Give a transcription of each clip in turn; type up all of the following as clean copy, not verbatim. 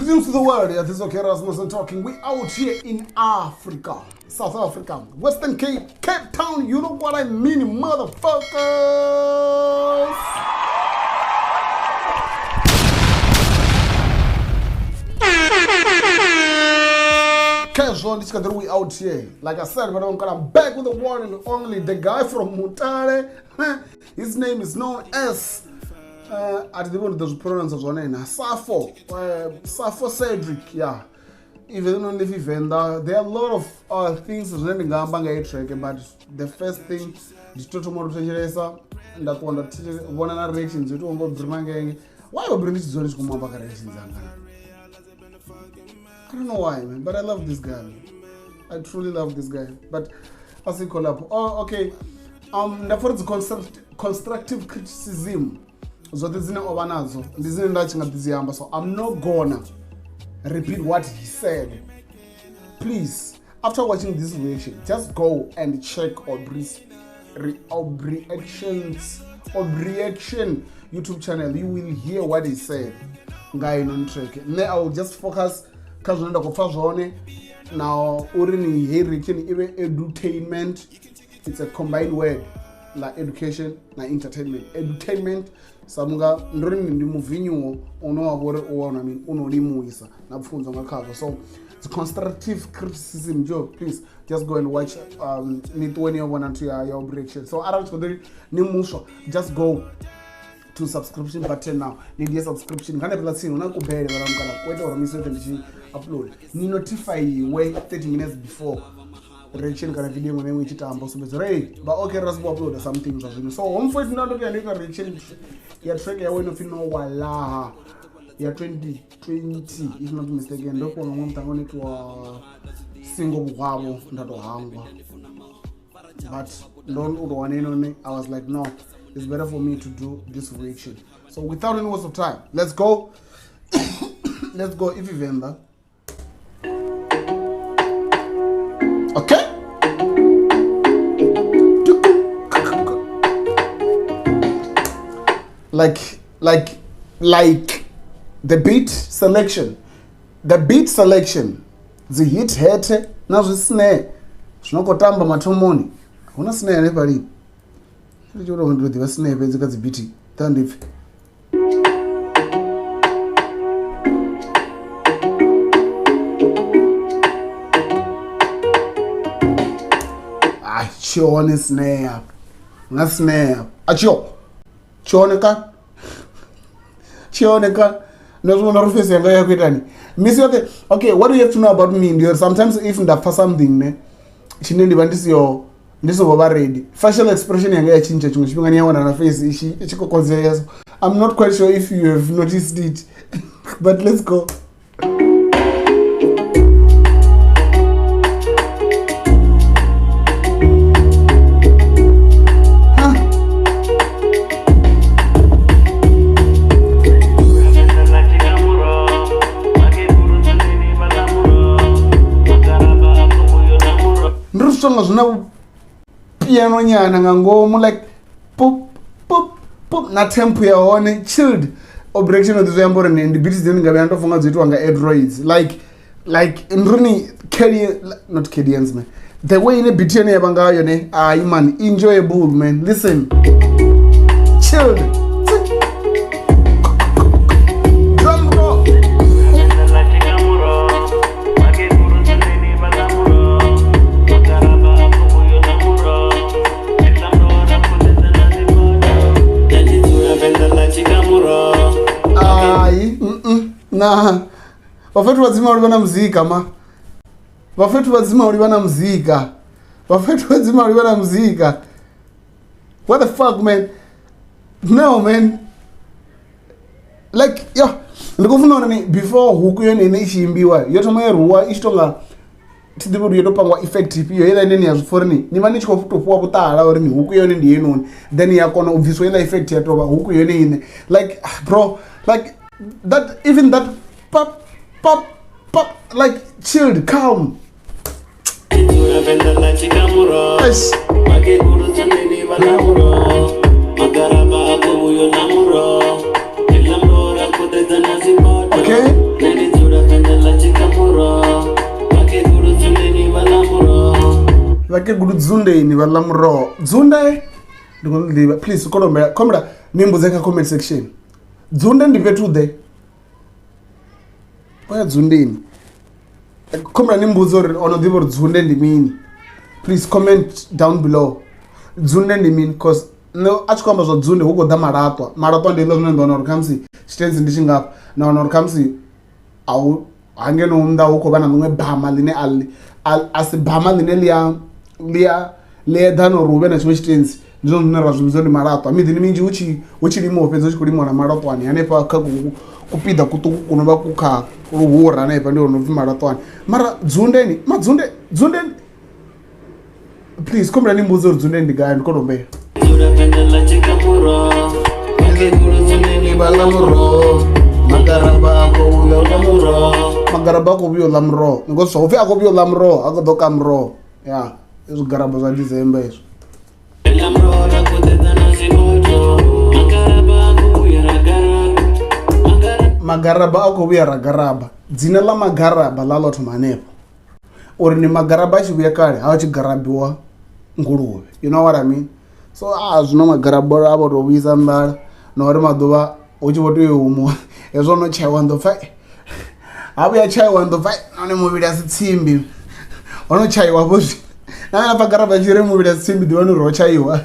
Greetings to the world. Yeah, this is OkrasmountzioN talking. We out here in Africa, South Africa, Western Cape, Cape Town. You know what I mean, motherfuckers. Casual, this guy we out here. Like I said, I'm back with the one and only, the guy from Mutare. His name is known as at the moment those pronouns as one name Suffo Cedric, yeah. Even though if Venḓa, there are a lot of things running gambanga track, but the first thing is to tomorrow to that one that one narrations it won't bring why you bring this zone to come back narrations. I don't know why, man, but I love this guy. I truly love this guy. But as we call up, oh okay, therefore it's constructive criticism. So I'm not gonna repeat what he said. Please, after watching this reaction, just go and check reaction YouTube channel. You will hear what he said. Guy non track. Now I will just focus because now even edutainment. It's a combined word. Like education, like entertainment. Edutainment, samunga ndrini ndi muvinyo unolimuisa na kufunza ngakhazo. So it's constructive criticism, Joe. Please just go and watch when you want to your reaction. So just go to subscription button now. Need your subscription. Kana pela sino na kubele bara mkala kweta or miso tendishi upload. Ni notify you 30 minutes before reaction kana video ngone wichitambo so bezore ba Okrasmo upload some things so home for not look at reaction ya track ya wena fino wala ya 2020 if not mistaken ndoko ngomtangoni kwa single bwabo ndatohangwa but don't udowaneno I was like no, it's better for me to do this reaction. So without any waste of time, let's go. Let's go if Venḓa. Okay? Like the beat selection. The beat selection. The hit hete na snare. Shinokotamba matomoni. Una snare nepali. Ndicho ndo ndiva snare penzi kadzi beat. Tandifi. Chione snare. Na snare. Achio. Chioneka. No face yanga yakuitani. Miss okay, what do you have to know about me? Sometimes if ndafa something ne chine ndiva ndisiyo ready. Facial expression yanga yachinja chimwe chipinga niyaona na face ichikokonzera. I'm not quite sure if you have noticed it. But let's go. Zuna piano nyana ngangomu like pop pop pop na tempo ya one chilled operation of the zambore and the beats then ngabe antofunga zitu anga androids like ndruni not Kedians man, the way in a beat yana yabangayo ne man enjoyable man, listen chilled drum roll. Nah, wafetu wazima ulibana mzika ma. Wafetu wazima ulibana mzika. What the fuck, man? No, man. Like, yo, ndikufuna ni before huku yone inishimbiwa. Yoto mwe ruwa ishtonga tidiburu yoto pangwa effective yo either neni ya foreign. Ni mani chiko futofuwa kutala ori ni huku yone ndiye noni. Then yakona obviously ina effect ya toba huku yone ine. Like, bro, like that, even that pop, like chilled, calm. Yes. Okay. vakegulu dzundeni vala muroho dzunde ndikuliva please komera nimbudze ka comment section dzunde ndi petude oya dzundeni komera nimbudze uri onodziva uri dzunde ndi mini please comment down below dzunde ndi mini cause no achikwamba zva dzunde huko da maratwa ndilo zvino ndona uri kamsi chitenzi ndi chingapa naona uri kamsi au hangeno umda huko vana mumwe bhama line asi bhama line liya dano ruve na chimwe chitenzi ndizvo zvinonera zvimbidzo ndi maratwa midhini minji uchilimo pedza uchikulimwa na maratwani anepa kupidha kutuku kunova kuka ruhura nepa ndio unobvi maratwani mara dzundeni dzundeni please komera nimbudze uri dzundeni ndigaya ndikonombera magaraba ako vio la mro ngoso ufi ako vio la mro ako doka mro ya izo garaba za December izo magaraba ako via ragaraba dzina la magaraba la lotho manepo uri ni magaraba chibuya kale hawa chigarabiwa nguluve you know what I mean so zvino magaraba avo tovisa mbala nori maduva uchivotoyo humo ezvo nochaiwa ndofai abuya chaiwa ndofai nane muviri asi tsimbi vanochaiwa pozvi nana pagaraba chire muviri asi tsimbi ndivanorochaiwa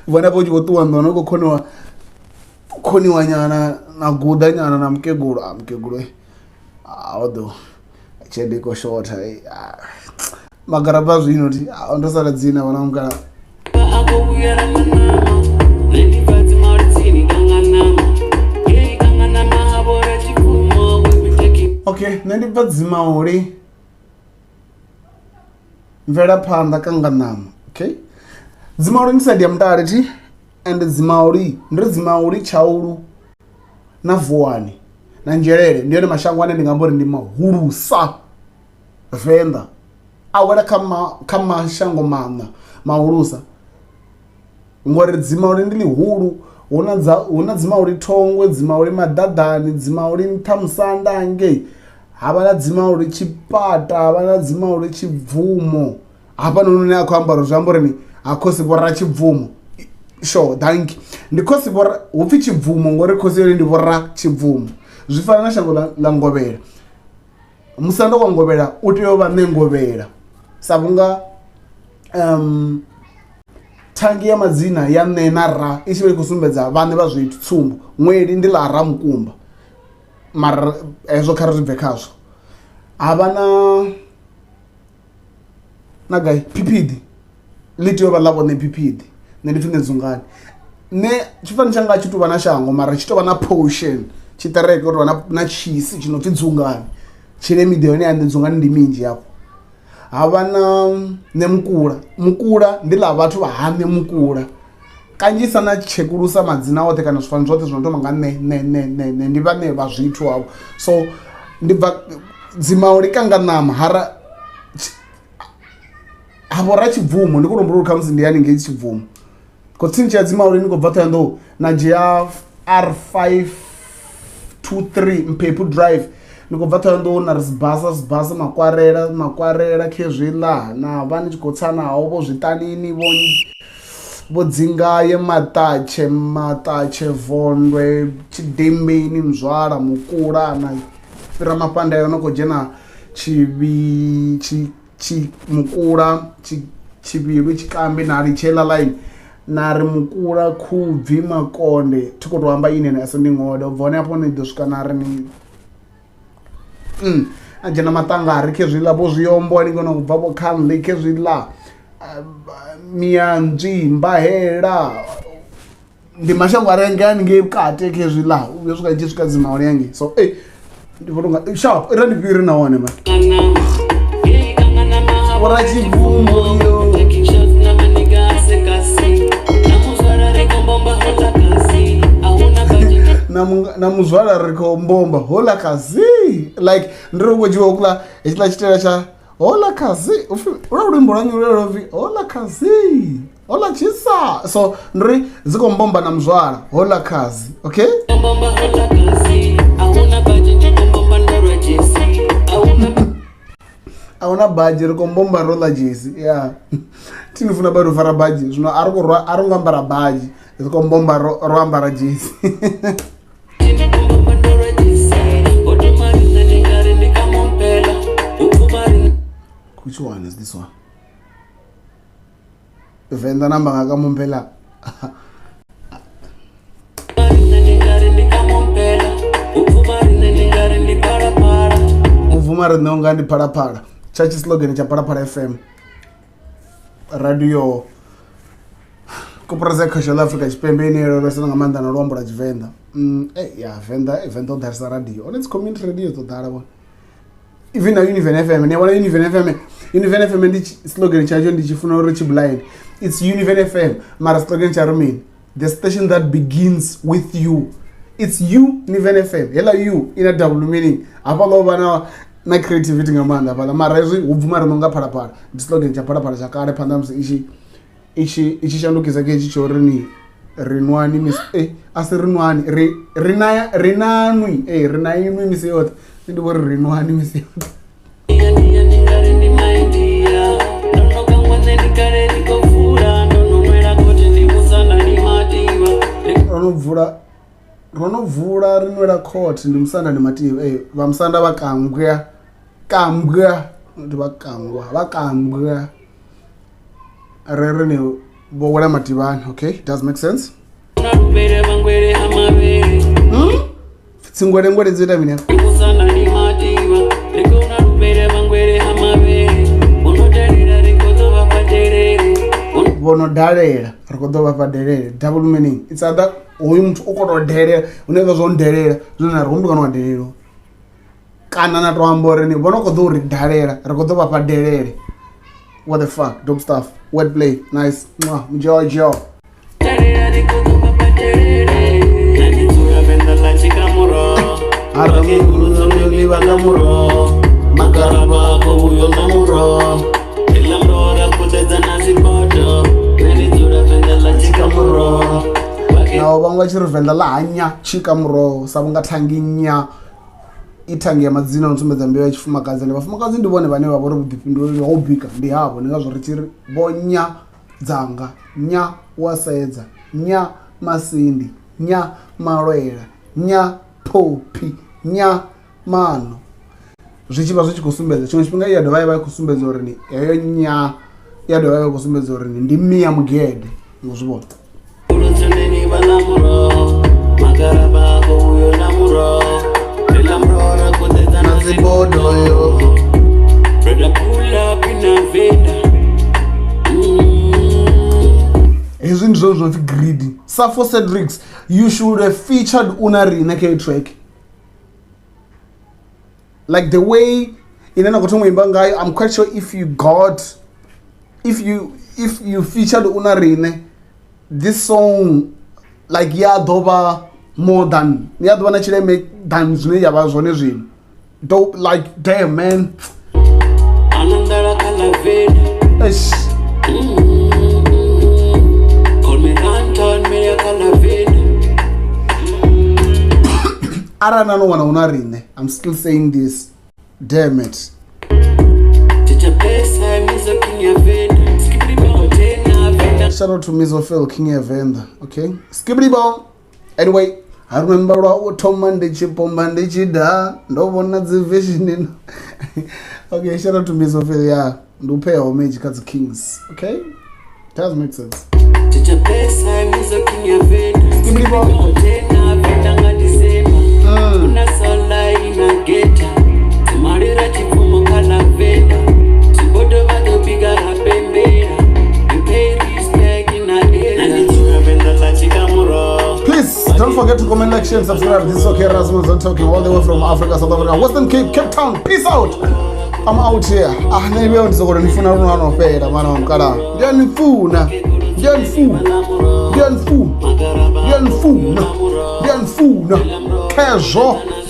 vonapo uchivotuwa ndonokokoniwa nyana naguda nyana namukeguru aodo chedeko shota magaraba zvinoti ndosara dzina vana mugara okay nendibva dzimauri mvelaphanḓa kanganama okay dzimauri ndisadi ya mutale ti and dzimauri ndiri dzimauri chaulu na vuwani na njelele ndiyone mashango ane ndingambori ndi mahulusa Venḓa awela kha mashango maṋa mahulusa ngori dzimauri ndi lihulu huna dzimauri thongwe dzimauri madadani dzimauri nthamusanda angei hava na dzimauri chipata hava na dzimauri chibvumo hapa nonone akho ambaro zviamboreni akhosi vora chibvumo sure thank ndi khosi vora hupfi chibvumo ngori khosi yori ndi vora chibvumo zvifana na shango la ngovela musanda wa ngovela u tea u vha nengovela sa vhunga thangi ya madzina ya nne na ra i tshi vha i khou sumbedza vhaṋe vha zwithu tsumbo ṅweli ndi ḽa ra mukumba mara hezwo kha ri zwi bve khazwo havha na gai phiphiḓi ḽi tea u vha ḽa vhone phiphiḓi nṋe ndi pfhi nṋe dzungani nṋe tshifani tshanga tshi tou vha na shango mara tshi tou vha na potion tshiṱereke u tou vha na tshisi tshi no pfhi dzungani tshine miḓi yone ya nṋe dzungani ndi minzhi hafho havha na mukula ndi ḽa vhathu vha haṋe mukula kanzhisa na tshekulusa madzina oṱhe kana zwifani zwoṱhe zwi no thoma nga nne ndi vhaṋe vha zwithu havho so ndi bva dzimauli kanga ṋama havora chibvumo ndi kutombula uri khamusi ndi yani ngei chibvumo ko tsini tsha dzimauli ndi khou bva thohoyanḓou na dzhia R523 Mphepu Drive ndi khou bva thohoyanḓou na ri sibasa makwarela khezwiḽa na vha ni tshi khou tsa naho vho zwiṱanini vho dzingaye maṱatshe vondwe tshidembeni mzwala mukula na fhira mafhandayo no khou dzhena mukula tshivhilwi tshikambi na ri tshela line na ri mukula khubvi makonde thi khou tou amba ine ase ndi ngode ubva hone hafho ni ḓo swika na ri ni a dzhena maṱangari khezwiḽa vho zwiyombo haningona ubva vho khanli khezwiḽa mianzwi mbahela ndi mashango a renga haningei vhukati khezwiḽa uyo swika tshi swika dzimauli yange so ndi vhononga sharp ira ndi fhiri nahone ma vora chibvumo yo na muzwala ri khou mbomba hola kazi like ndiri ngodziwa kula hechila chitela cha hola kazi ula luimbo lwanyu lwelovi hola kazi hola chisa so ndiri dziko mbomba na muzwala hola kazi okay auna na bhaji ri kombomba rola jesi ya tinofuna bado fara bhaji zvino ari kuambara bhaji ri kombomba ro ambara jesi which one is this one Venḓa namba ngakamumpela uvuma ri nonga ndi phalaphala chachi slogan cha phalaphala FM radio kupresa khasha la Africa Tshipembe ine ro resana nga maanḓa na luambo lwa Venḓa ya Venḓa darisa radio on its community radio to dala bona even na Univen FM ne wala Univen FM ndi slogan chacho ndi chifuna uri chi blind it's Univen FM mara slogan cha remain the station that begins with you it's you Univen FM hela you ina double meaning apa lo bana na creativity nga maanḓa pala mara izwi ubvuma ri nonga phalaphala ndi slogan cha phalaphala cha kale phanḓa musi ichi shandukisa ke ichi cho ri ni rinwani mis asi rinwani rinanwi rinayinwi misi yote ndi vho ri rinwani misi yote ronovhura rinwela court ndi musanda ni mativi vamusanda vakambwa ndi vakambwa rere ni vowela mativani okay it does make sense tsingwelengwele dzita mine vonodalela ri kho ḓo vha padelele double meaning it's either hoyu muthu u koto delela uneva zwo ndelela zwine ri humbi kana wa delelo kana na to amba uri ni vhono kho ḓo ri dalela ri kho ḓo vha padelele what the fuck dope stuff word play nice mjojo nawo vamwe vachiri Venḓa la hanya chika muroho sa vunga thangi nya ithangi ya madzina anosumbedza mbeu ya tshifumakadzi ndi vhafumakadzi ndi vhone vhane vha vha uri vhuḓifhinduleli ha u bika ndi havho ndi ngazwo ri tshi ri vho nya dzanga nya wasedza nya masindi nya malwela nya phophi nya mano zwi tshi vha zwi tshi khou sumbedza tshiṅwe tshifhinga i ya dovha ya vha i khou sumbedza uri ni heyo nya i ya dovha ya vha i khou sumbedza uri ni ndi miya mugede ngo zwi vhona hezwi ndi zwone zvinopfi greedy Suffo Cedric you should have featured Unari in a track like the way inena kuthoma imba ngayo I'm quite sure if you featured Unari this song like ya doba more than ya doba na chileme than zwine ya vha zwone zwino dope like damn man anandala kala veda call me Anton me ya kala veda arana no wana Unarine I'm still saying this damn it teacher pesa mizo kinya veda shout out to Mizofel King Venḓa okay skibidi ball anyway I remember what Tom and the chipomba and the chida no one at the vision okay shout out to Mizofel yeah do pay homage cuz kings okay does make sense skibidi ball una sola ina geta tumarira chifumo kana venda sibodo bado biga rapembera please don't forget to comment, like, share, and subscribe. This is OkrasmountzioN talking all the way from Africa, South Africa, Western Cape, Cape Town. Peace out. I'm out here. Maybe I'm so going to phone around peda man on kala. Then food. Casual.